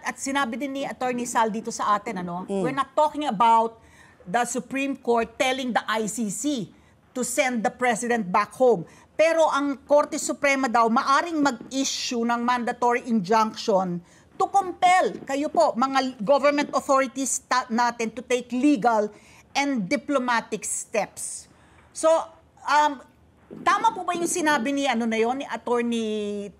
at sinabi din ni Attorney Sal dito sa atin, we're not talking about the Supreme Court telling the ICC to send the President back home. Pero ang Korte Suprema daw, maaring mag-issue ng mandatory injunction to compel kayo po, mga government authorities natin to take legal and diplomatic steps. So, tama po ba yung sinabi ni ni Attorney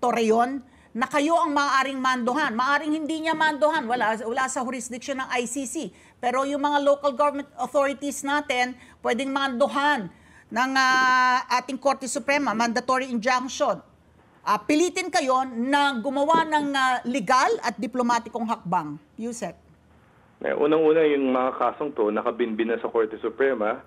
Torreon na kayo ang maaaring manduhan? Maaring hindi niya manduhan, wala sa jurisdiction ng ICC. Pero yung mga local government authorities natin, pwedeng manduhan ng ating Korte Suprema, mandatory injunction. Pilitin kayo na gumawa ng legal at diplomatikong hakbang. Yusek. Unang-una yung mga kasong to, nakabinbin na sa Korte Suprema.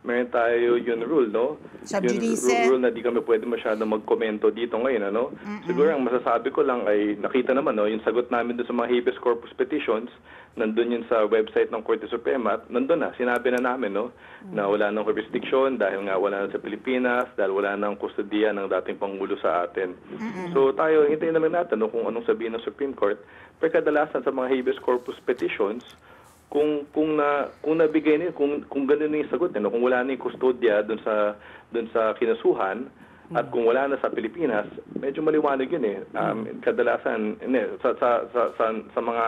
Meron tayo yung rule, no? Yung rule na di kami pwede masyadong magkomento dito ngayon, ano? Siguro ang masasabi ko lang ay nakita naman, no? Yung sagot namin doon sa mga habeas corpus petitions, nandun yun sa website ng Korte Suprema, at nandun na, sinabi na namin, no? Na wala nang jurisdiction dahil nga wala na sa Pilipinas, dahil wala nang kustodiya ng dating Pangulo sa atin. So tayo, hintayin naman natin, no? Kung anong sabihin ng Supreme Court. Pero kadalasan sa mga habeas corpus petitions, kung nabigay niyo, kung gano'n yung sagot, kung wala na yung kustodya doon sa kinasuhan, at kung wala na sa Pilipinas, medyo maliwanag yun eh. Kadalasan sa mga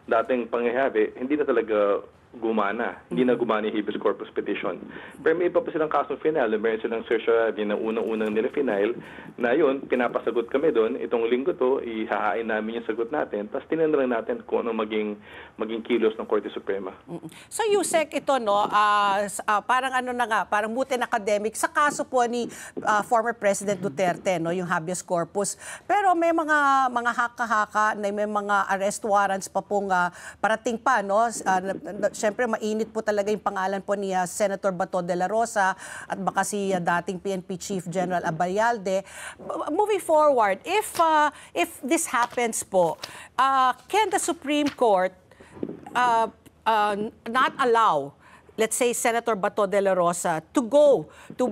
dating pangyayari, hindi na talaga gumana. Hindi na gumana yung habeas corpus petition. Pero may iba pa silang kasong final. Meron silang certiorari na unang-unang nila final na yun, pinapasagot kami doon. Itong linggo to, ihahain namin yung sagot natin. Tapos tinan lang natin kung ano maging kilos ng Korte Suprema. So Yusek, ito parang parang mutin academic sa kaso po ni former President Duterte, yung habeas corpus. Pero may mga haka-haka, may mga arrest warrants pa pong parating pa, Siyempre, mainit po talaga yung pangalan po ni Senator Bato de la Rosa at baka si dating PNP Chief General Abayalde. Moving forward, if this happens po, can the Supreme Court not allow, let's say, Senator Bato de la Rosa to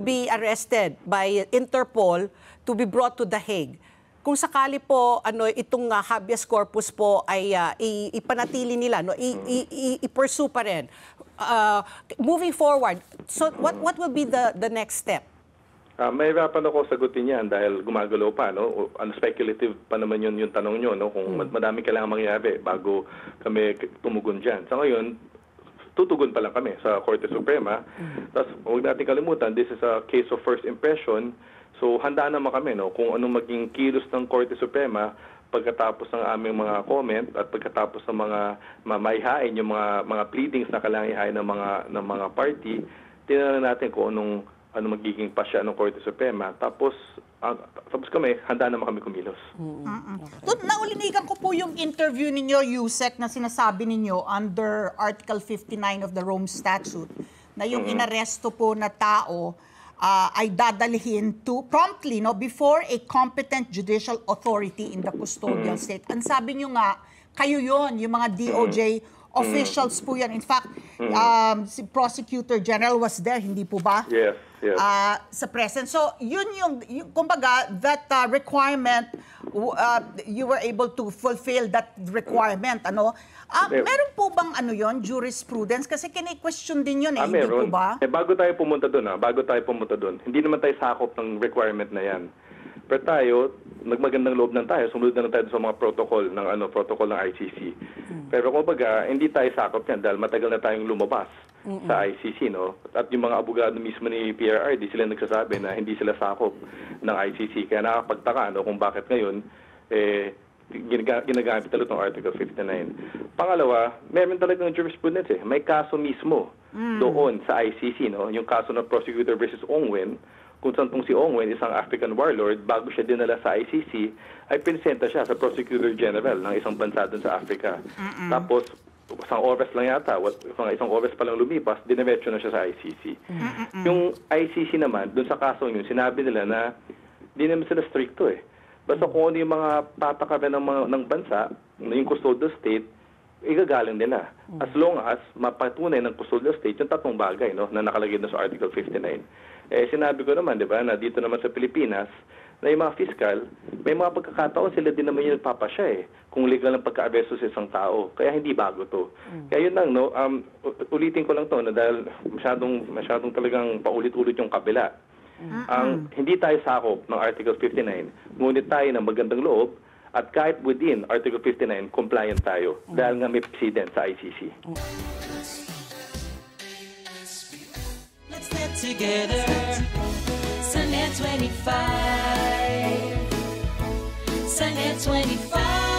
be arrested by Interpol, to be brought to The Hague? Kung sakali po itong habeas corpus po ay ipanatili nila, i-pursue pa rin. Moving forward, so what will be the next step? Mahirapan ako sagutin yan dahil gumagalaw pa, speculative pa naman yung tanong nyo, kung madami kailangan mangyari bago kami tumugon dyan. Sa ngayon, tutugon pa lang kami sa Korte Suprema. Tapos huwag natin kalimutan, this is a case of first impression. So handa naman kami kung anong maging kilos ng Korte Suprema pagkatapos ng aming mga comment at pagkatapos ng mga maihain yung mga pleadings na kailangan ihain ng mga party. Tingnan natin kung anong magiging pasya ng Korte Suprema. Tapos kami, handa naman kami kumilos. Naulinigan ko po yung interview ninyo, Yusek, na sinasabi ninyo under Article 59 of the Rome Statute na yung inaresto po na tao ay dadalhin to promptly before a competent judicial authority in the custodial state. Ang sabi nyo nga, kayo yon, yung mga DOJ officials po yan. In fact, si Prosecutor General was there, hindi po ba? Yes. Sa present. So, yun yung kumbaga, that requirement, you were able to fulfill that requirement, meron po bang jurisprudence? Kasi kini-question din yun hindi po ba? Bago tayo pumunta doon, hindi naman tayo sakop ng requirement na yan. Pero tayo, nagmagandang loob ng tayo, sumunod na tayo sa mga protocol ng ICC. Pero kumbaga, hindi tayo sakop yan dahil matagal na tayong lumabas sa ICC, At yung mga abogado mismo ni PRRD, sila nagsasabi na hindi sila sakop ng ICC. Kaya nakakapagtaka, kung bakit ngayon, ginagamit talaga itong Article 59. Pangalawa, meron talagang jurisprudence May kaso mismo doon sa ICC, yung kaso ng Prosecutor versus Ongwen, kung saan si Ongwen, isang African warlord, bago siya dinala sa ICC, ay pinisenta siya sa Prosecutor General ng isang bansa doon sa Africa. Tapos, isang oras lang yata, isang oras pa lang lumipas, diniretso na siya sa ICC. Yung ICC naman, doon sa kaso yun, sinabi nila na di naman sila stricto Basta kung ano yung mga patakaran ng bansa, yung custodial state, igagaling nila. As long as mapatunay ng custodial state yung tatlong bagay na nakalagay na sa Article 59. Sinabi ko naman, di ba, na dito naman sa Pilipinas, na yung mga fiscal, may mga pagkakataon sila din naman yung nagpapasya kung legal ang pagka-aresto sa isang tao. Kaya hindi bago to. Kaya yun lang, no, ulitin ko lang to, na dahil masyadong talagang paulit-ulit yung kabila. Hindi tayo sakop ng Article 59, ngunit tayo ng magandang loob, at kahit within Article 59, compliant tayo dahil nga may precedent sa ICC. Let's get together. Sunday 25. Sunday 25.